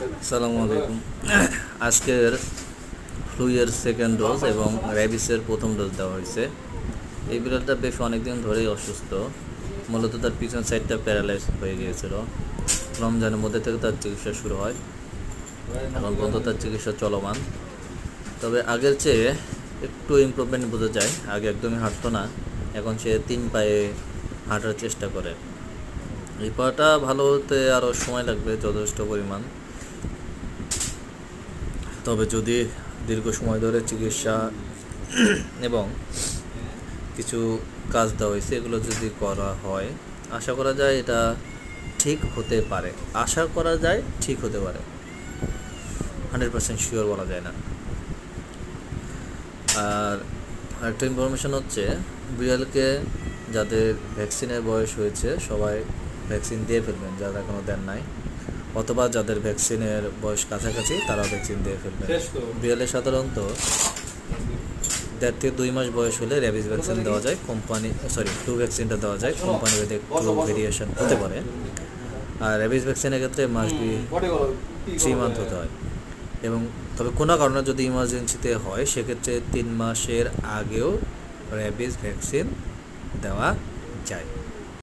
আসসালামু আলাইকুম। আজকের ফ্লুয়ের সেকেন্ড ডোজ এবং র্যাবিসের প্রথম ডোজ দেওয়া হয়েছে। এই বিড়ালটা বেশ অনেকদিন ধরেই অসুস্থ। মূলত তার পিছন সাইডটা প্যারালাইজ হয়ে গিয়েছিল। রমজানের মধ্যে থেকে তার চিকিৎসা শুরু হয়, এখন পর্যন্ত তার চিকিৎসা চলমান। তবে আগের চেয়ে একটু ইমপ্রুভমেন্ট বোঝা যায়। আগে একদমই হাঁটতো না, এখন সে 3 পায়ে হাঁটার চেষ্টা করে। এই পাটা ভালো হতে আরও সময় লাগবে যথেষ্ট পরিমাণ। তবে যদি দীর্ঘ সময় ধরে চিকিৎসা এবং কিছু কাজ দেওয়া হয়েছে এগুলো যদি করা হয়, আশা করা যায় এটা ঠিক হতে পারে। আশা করা যায় ঠিক হতে পারে, 100% শিওর বলা যায় না। আর একটা ইনফরমেশন হচ্ছে, বিড়ালকে যাদের ভ্যাকসিনের বয়স হয়েছে সবাই ভ্যাকসিন দিয়ে ফেলবেন, যারা এখনও দেন নাই, অথবা যাদের ভ্যাকসিনের বয়স কাছাকাছি তারা ভ্যাকসিন দিয়ে ফেলবেন। বিড়ালে সাধারণত 1.5 থেকে 2 মাস বয়স হলে র্যাবিস ভ্যাকসিন দেওয়া যায়। ফ্লু ভ্যাকসিনটা দেওয়া যায়। কোম্পানি ভেদে একটু ভেরিয়েশন হতে পারে। আর র্যাবিস ভ্যাকসিনের ক্ষেত্রে মাস্ট বি 3 মান্থ হতে হয়। এবং তবে কোনো কারণে যদি ইমার্জেন্সিতে হয় সেক্ষেত্রে 3 মাসের আগেও র্যাবিস ভ্যাকসিন দেওয়া যায়।